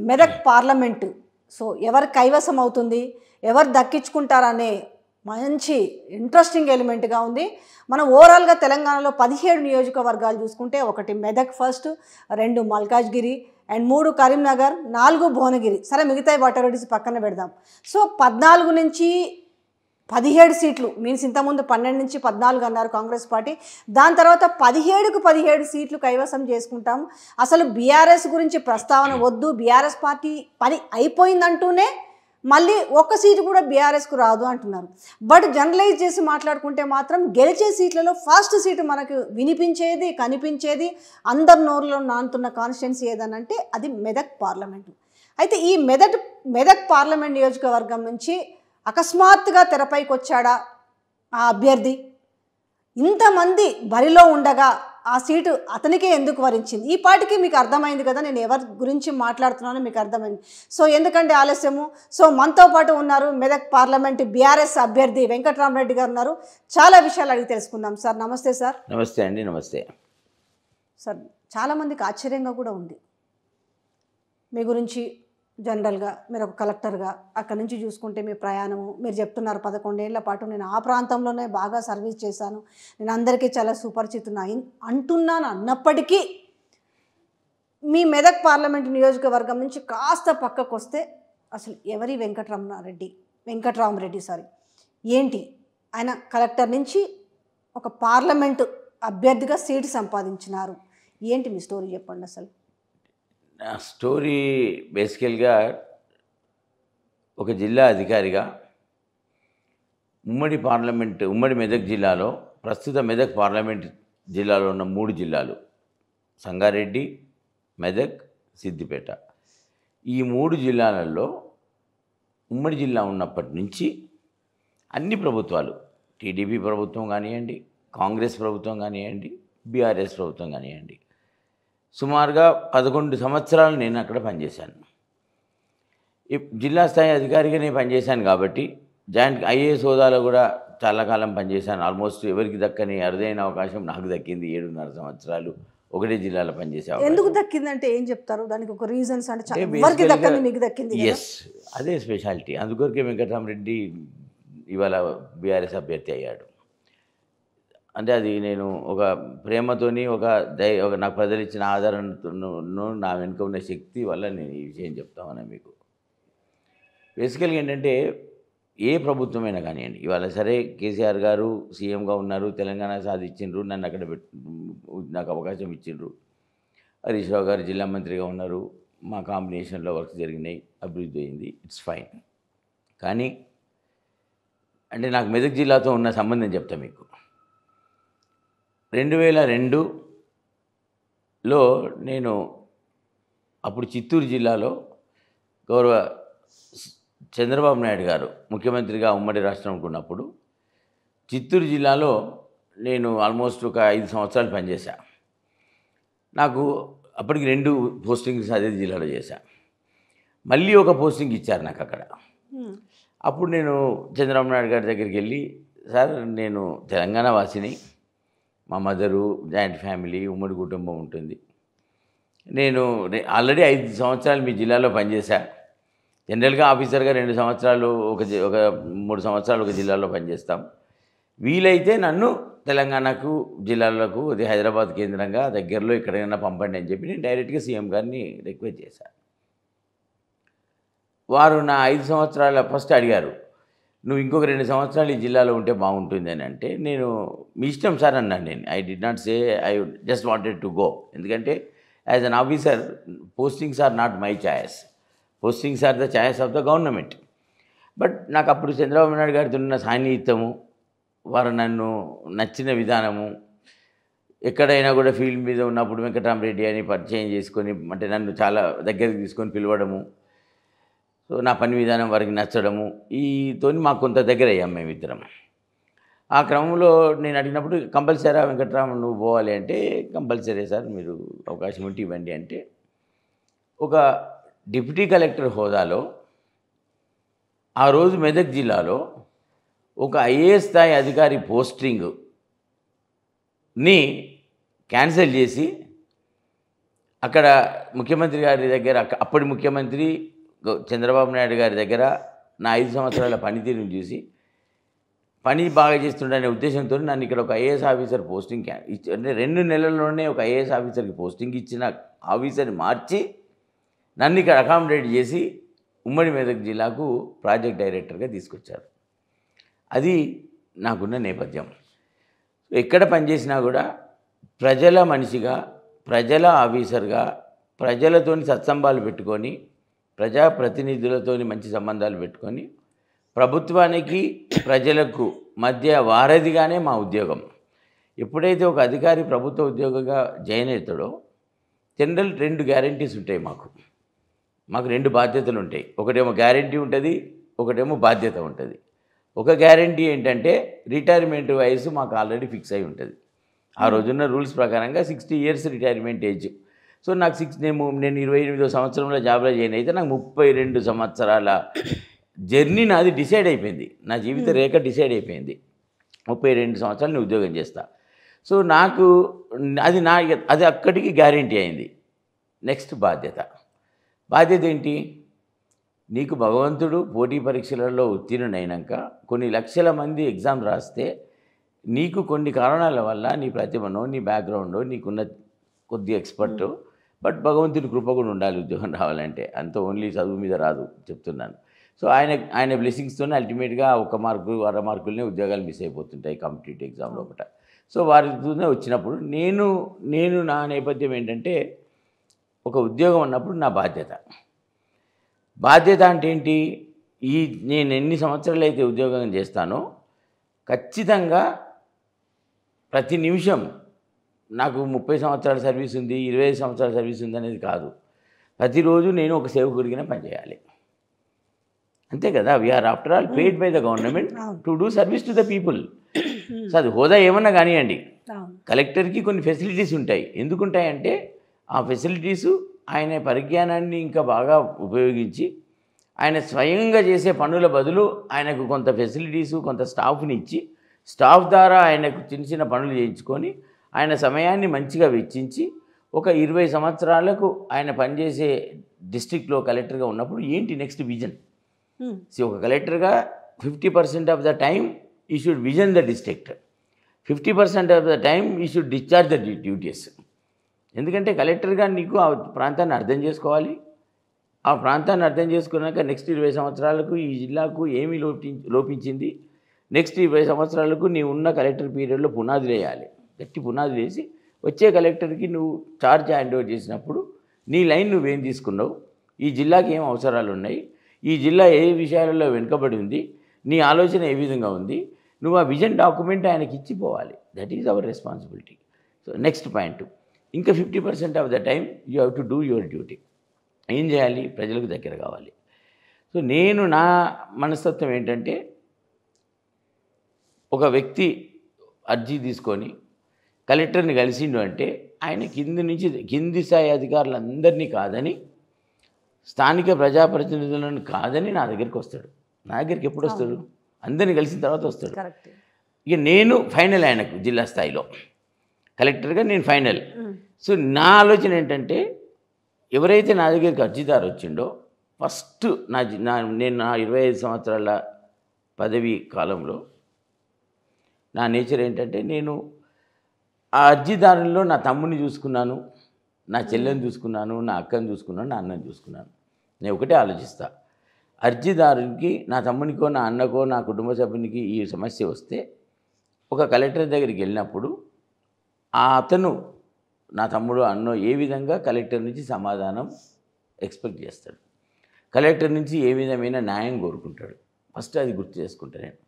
Medak parliament so ఎవరు కైవసం అవుతుంది, ఎవరు దక్కించుకుంటారనే మంచి ఇంట్రెస్టింగ్ ఎలిమెంట్గా ఉంది. మనం ఓవరాల్గా తెలంగాణలో 17 నియోజకవర్గాలు చూసుకుంటే 1 మెదక్ ఫస్ట్, 2 మల్కాజ్గిరి అండ్ 3 కరీంనగర్, 4 భువనగిరి. సరే మిగతాయి వాటెవరిటీస్ పక్కన పెడదాం. సో 14 నుంచి 17 సీట్లు మీన్స్ ఇంతకుముందు 12 నుంచి 14 అన్నారు కాంగ్రెస్ పార్టీ. దాని తర్వాత 17కు 17 సీట్లు కైవసం చేసుకుంటాం. అసలు బీఆర్ఎస్ గురించి ప్రస్తావన వద్దు, బీఆర్ఎస్ పార్టీ పని అయిపోయిందంటూనే మళ్ళీ ఒక్క సీటు కూడా బీఆర్ఎస్కు రాదు అంటున్నారు. బట్ జనరలైజ్ చేసి మాట్లాడుకుంటే మాత్రం గెలిచే సీట్లలో ఫస్ట్ సీటు మనకు వినిపించేది కనిపించేది అందరి నోరులో నానుతున్న కాన్స్టిట్యున్సీ ఏదనంటే అది మెదక్ పార్లమెంటు. అయితే ఈ మెదక్ పార్లమెంట్ నియోజకవర్గం నుంచి అకస్మాత్తుగా తెరపైకి వచ్చాడా ఆ అభ్యర్థి? ఇంతమంది బరిలో ఉండగా ఆ సీటు అతనికే ఎందుకు వరించింది? ఈ పాటికి మీకు అర్థమైంది కదా నేను ఎవరి గురించి మాట్లాడుతున్నానో మీకు అర్థమైంది. సో ఎందుకంటే ఆలస్యము, సో మనతో పాటు ఉన్నారు మెదక్ పార్లమెంట్ బీఆర్ఎస్ అభ్యర్థి వెంకట్రామరెడ్డి గారు ఉన్నారు. చాలా విషయాలు అడిగి తెలుసుకుందాం. సార్ నమస్తే. సార్ నమస్తే అండి. నమస్తే సార్. చాలామందికి ఆశ్చర్యంగా కూడా ఉంది మీ గురించి. జనరల్గా మీరు ఒక కలెక్టర్గా అక్కడి నుంచి చూసుకుంటే మీ ప్రయాణము, మీరు చెప్తున్నారు 11 ఏళ్ల పాటు నేను ఆ ప్రాంతంలోనే బాగా సర్వీస్ చేశాను, నేను అందరికీ చాలా సుపరిచితున్నా అంటున్నాను అన్నప్పటికీ మీ మెదక్ పార్లమెంటు నియోజకవర్గం నుంచి కాస్త పక్కకు వస్తే అసలు ఎవరి వెంకట్రామరెడ్డి ఏంటి ఆయన కలెక్టర్ నుంచి ఒక పార్లమెంటు అభ్యర్థిగా సీటు సంపాదించినారు. ఏంటి మీ స్టోరీ చెప్పండి అసలు. నా స్టోరీ బేసికల్గా ఒక జిల్లా అధికారిగా ఉమ్మడి మెదక్ జిల్లాలో ప్రస్తుత మెదక్ పార్లమెంట్ జిల్లాలో ఉన్న 3 జిల్లాలు సంగారెడ్డి, మెదక్, సిద్దిపేట. ఈ 3 జిల్లాలలో ఉమ్మడి జిల్లా ఉన్నప్పటి నుంచి అన్ని ప్రభుత్వాలు టీడీపీ ప్రభుత్వం కానివ్వండి, కాంగ్రెస్ ప్రభుత్వం కానివ్వండి, బీఆర్ఎస్ ప్రభుత్వం కానివ్వండి సుమారుగా 11 సంవత్సరాలు నేను అక్కడ పనిచేశాను. జిల్లా స్థాయి అధికారిగా నేను పనిచేశాను కాబట్టి జాయింట్ ఐఏఎస్ హోదాలో కూడా చాలా కాలం పనిచేశాను. ఆల్మోస్ట్ ఎవరికి దక్కని అరుదైన అవకాశం నాకు దక్కింది. 7.5 సంవత్సరాలు ఒకటే జిల్లాలో పనిచేసే. ఎందుకు దక్కిందంటే ఏం చెప్తారు? దానికి ఒక రీజన్స్ అంటే ఎవరికి దక్కని మీకు దక్కింది? ఎస్, అదే స్పెషాలిటీ. అందుకొరకే వెంకటరామరెడ్డి ఇవాళ బీఆర్ఎస్ అభ్యర్థి అయ్యాడు. అంటే అది నేను ఒక ప్రేమతోని ఒక నాకు ప్రజలు ఇచ్చిన ఆదరణను నా వెనుక ఉన్న శక్తి వల్ల నేను ఈ విషయం చెప్తామని మీకు. బేసికల్గా ఏంటంటే ఏ ప్రభుత్వమైనా కానివ్వండి, ఇవాళ సరే కేసీఆర్ గారు సీఎంగా ఉన్నారు, తెలంగాణ సాధించిండ్రు, నన్ను అక్కడ నాకు అవకాశం ఇచ్చిండ్రు. హరీష్ రావు గారు జిల్లా మంత్రిగా ఉన్నారు, మా కాంబినేషన్లో వర్క్ జరిగినాయి, అభివృద్ధి అయింది, ఇట్స్ ఫైన్. కానీ అంటే నాకు మెదక్ జిల్లాతో ఉన్న సంబంధం చెప్తా మీకు. 2002లో నేను అప్పుడు చిత్తూరు జిల్లాలో గౌరవ చంద్రబాబు నాయుడు గారు ముఖ్యమంత్రిగా ఉమ్మడి రాష్ట్రంలో ఉన్నప్పుడు చిత్తూరు జిల్లాలో నేను ఆల్మోస్ట్ ఒక 5 సంవత్సరాలు పనిచేశాను. నాకు అప్పటికి 2 పోస్టింగ్స్ అదే జిల్లాలో చేశాను. మళ్ళీ ఒక పోస్టింగ్ ఇచ్చారు నాకు అక్కడ. అప్పుడు నేను చంద్రబాబు నాయుడు గారి దగ్గరికి వెళ్ళి, సార్ నేను తెలంగాణ వాసిని, మా మదరు, జాయింట్ ఫ్యామిలీ, ఉమ్మడి కుటుంబం ఉంటుంది, నేను ఆల్రెడీ 5 సంవత్సరాలు మీ జిల్లాలో పనిచేశా. జనరల్గా ఆఫీసర్గా 2 సంవత్సరాలు ఒక 3 సంవత్సరాలు ఒక జిల్లాలో పనిచేస్తాం. వీలైతే నన్ను తెలంగాణకు జిల్లాలకు, అది హైదరాబాద్ కేంద్రంగా దగ్గరలో ఎక్కడైనా పంపండి అని చెప్పి నేను డైరెక్ట్గా సీఎం గారిని రిక్వెస్ట్ చేశాను. వారు నా 5 సంవత్సరాల ఫస్ట్ అడిగారు, నువ్వు ఇంకొక 2 సంవత్సరాలు ఈ జిల్లాలో ఉంటే బాగుంటుంది అని. అంటే నేను మీ ఇష్టం సార్ అన్నాను. నేను I did not say, I just wanted to go. ఎందుకంటే as an officer postings are not my choice, postings are the choice of the government. But నాకు అప్పుడు చంద్రబాబు నాయుడు గారితో ఉన్న సాన్నిహిత్యము, వారు నన్ను నచ్చిన విధానము, ఎక్కడైనా కూడా ఫీల్డ్ మీద ఉన్నప్పుడు వెంకటరామరెడ్డి అని పరిచయం చేసుకొని, అంటే నన్ను చాలా దగ్గరికి తీసుకొని పిలవడము, సో నా పని విధానం వారికి నచ్చడము, ఈతోని మాకు కొంత దగ్గర అయ్యాం మేమిద్దరం. ఆ క్రమంలో నేను అడిగినప్పుడు కంపల్సరీ వెంకట్రామ నువ్వు పోవాలి అంటే, కంపల్సరీ సార్ మీరు అవకాశం ఉంటే ఇవ్వండి అంటే, ఒక డిప్యూటీ కలెక్టర్ హోదాలో ఆ రోజు మెదక్ జిల్లాలో ఒక ఐఏఎస్ స్థాయి అధికారి పోస్టింగ్ని క్యాన్సిల్ చేసి అక్కడ ముఖ్యమంత్రి గారి దగ్గర అప్పటి ముఖ్యమంత్రి చంద్రబాబు నాయుడు గారి దగ్గర నా 5 సంవత్సరాల పనితీరుని చూసి పని బాగా చేస్తుండనే ఉద్దేశంతో నన్ను ఇక్కడ ఒక ఐఏఎస్ ఆఫీసర్ పోస్టింగ్ అంటే 2 నెలల్లోనే ఒక ఐఏఎస్ ఆఫీసర్కి పోస్టింగ్ ఇచ్చిన ఆఫీసర్ని మార్చి నన్ను ఇక్కడ అకామిడేట్ చేసి ఉమ్మడి మెదక్ జిల్లాకు ప్రాజెక్ట్ డైరెక్టర్గా తీసుకొచ్చారు. అది నాకున్న నేపథ్యం. ఎక్కడ పనిచేసినా కూడా ప్రజల మనిషిగా, ప్రజల ఆఫీసర్గా, ప్రజలతోని సత్సంబాలు పెట్టుకొని, ప్రజాప్రతినిధులతోని మంచి సంబంధాలు పెట్టుకొని, ప్రభుత్వానికి ప్రజలకు మధ్య వారధిగానే మా ఉద్యోగం. ఎప్పుడైతే ఒక అధికారి ప్రభుత్వ ఉద్యోగంగా జాయిన్ అవుతాడో జనరల్ 2 గ్యారంటీస్ ఉంటాయి మాకు 2 బాధ్యతలు ఉంటాయి. ఒకటేమో గ్యారంటీ ఉంటుంది, ఒకటేమో బాధ్యత ఉంటుంది. ఒక గ్యారంటీ ఏంటంటే రిటైర్మెంట్ వయసు మాకు ఆల్రెడీ ఫిక్స్ అయి ఉంటుంది. ఆ రోజున్న రూల్స్ ప్రకారంగా 60 ఇయర్స్ రిటైర్మెంట్ ఏజ్. సో నాకు నేను 28వ సంవత్సరంలో జాబ్లో జాయిన్ అయితే నాకు 32 సంవత్సరాల జర్నీ నాది డిసైడ్ అయిపోయింది. నా జీవిత రేఖ డిసైడ్ అయిపోయింది. 32 సంవత్సరాలు నేను ఉద్యోగం చేస్తా. సో నాకు అది అక్కడికి గ్యారంటీ అయింది. నెక్స్ట్ బాధ్యత ఏంటి? నీకు భగవంతుడు పోటీ పరీక్షలలో ఉత్తీర్ణుడైనాక కొన్ని లక్షల మంది ఎగ్జామ్ రాస్తే నీకు కొన్ని కారణాల వల్ల నీ ప్రతిభనో, నీ బ్యాక్గ్రౌండో, నీకున్న కొద్ది ఎక్స్పర్ట్, బట్ భగవంతుని కృప కూడా ఉండాలి ఉద్యోగం రావాలంటే. అంత ఓన్లీ చదువు మీద రాదు చెప్తున్నాను. సో ఆయన బ్లెస్సింగ్స్తోనే అల్టిమేట్గా 1 మార్కు 1/2 మార్కులనే ఉద్యోగాలు మిస్ అయిపోతుంటాయి కాంపిటేటివ్ ఎగ్జామ్ లోపల. సో వారితోనే వచ్చినప్పుడు నేను నా నేపథ్యం ఏంటంటే ఒక ఉద్యోగం అన్నప్పుడు నా బాధ్యత అంటే ఏంటి? నేను ఎన్ని సంవత్సరాలు అయితే ఉద్యోగం చేస్తానో ఖచ్చితంగా ప్రతి నిమిషం నాకు 30 సంవత్సరాల సర్వీస్ ఉంది, 25 సంవత్సరాల సర్వీస్ ఉంది అనేది కాదు. ప్రతిరోజు నేను ఒక సేవకుడిగానే పనిచేయాలి. అంతే కదా. We are after all paid by the government to do service to the people. So అది హోదా ఏమన్నా కానివ్వండి, కలెక్టర్కి కొన్ని ఫెసిలిటీస్ ఉంటాయి. ఎందుకుంటాయంటే ఆ ఫెసిలిటీసు ఆయన పరిజ్ఞానాన్ని ఇంకా బాగా ఉపయోగించి ఆయన స్వయంగా చేసే పనుల బదులు ఆయనకు కొంత ఫెసిలిటీసు, కొంత స్టాఫ్ని ఇచ్చి, స్టాఫ్ ద్వారా ఆయనకు చిన్న పనులు చేయించుకొని ఆయన సమయాన్ని మంచిగా వెచ్చించి ఒక 20 సంవత్సరాలకు ఆయన పనిచేసే డిస్ట్రిక్ట్లో కలెక్టర్గా ఉన్నప్పుడు ఏంటి నెక్స్ట్ విజన్? ఒక కలెక్టర్గా 50% ఆఫ్ ద టైమ్ ఈ should vision the district, 50% of the time ఈ షుడ్ డిశ్చార్జ్ ద డ్యూటీస్. ఎందుకంటే కలెక్టర్గా నీకు ఆ ప్రాంతాన్ని అర్థం చేసుకోవాలి. ఆ ప్రాంతాన్ని అర్థం చేసుకున్నాక నెక్స్ట్ 20 సంవత్సరాలకు ఈ జిల్లాకు ఏమి లోపించింది, నెక్స్ట్ 20 సంవత్సరాలకు నీవు ఉన్న కలెక్టర్ పీరియడ్లో పునాదులు వేయాలి. గట్టి పునాదులు వేసి వచ్చే కలెక్టర్కి నువ్వు చార్జ్ హ్యాండ్ ఓవర్ చేసినప్పుడు నీ లైన్ నువ్వేం తీసుకున్నావు, ఈ జిల్లాకి ఏం అవసరాలు ఉన్నాయి, ఈ జిల్లా ఏ విషయాలలో వెనుకబడి ఉంది, నీ ఆలోచన ఏ విధంగా ఉంది, నువ్వు ఆ విజన్ డాక్యుమెంట్ ఆయనకి ఇచ్చిపోవాలి. That is our responsibility. So next point, ఇంకా 50% of the time you have to do your duty. ఏం చేయాలి? ప్రజలకు దగ్గర కావాలి. సో నేను నా మనస్తత్వం ఏంటంటే ఒక వ్యక్తి అర్జీ తీసుకొని కలెక్టర్ని కలిసిండు అంటే ఆయన కింది స్థాయి అధికారులందరినీ కాదని, స్థానిక ప్రజాప్రతినిధులను కాదని నా దగ్గరికి వస్తాడు. నా దగ్గరికి ఎప్పుడు వస్తాడు? అందరినీ కలిసిన తర్వాత వస్తాడు. ఇక నేను ఫైనల్ ఆయనకు జిల్లా స్థాయిలో కలెక్టర్గా నేను ఫైనల్. సో నా ఆలోచన ఏంటంటే ఎవరైతే నా దగ్గరికి అర్జీదారు వచ్చిండో ఫస్ట్ నేను నా 25 సంవత్సరాల పదవీ కాలంలో నా నేచర్ ఏంటంటే నేను ఆ అర్జీదారుల్లో నా తమ్ముని చూసుకున్నాను, నా చెల్లెని చూసుకున్నాను, నా అక్కని చూసుకున్నాను, నా అన్నని చూసుకున్నాను. నేను ఒకటే ఆలోచిస్తా, అర్జీదారునికి నా తమ్మునికో, నా అన్నకో, నా కుటుంబ సభ్యునికి ఈ సమస్య వస్తే ఒక కలెక్టర్ దగ్గరికి వెళ్ళినప్పుడు అతను నా తమ్ముడు అన్నో ఏ విధంగా కలెక్టర్ నుంచి సమాధానం ఎక్స్పెక్ట్ చేస్తాడు, కలెక్టర్ నుంచి ఏ విధమైన న్యాయం కోరుకుంటాడు, ఫస్ట్ అది గుర్తు చేసుకుంటా నేను.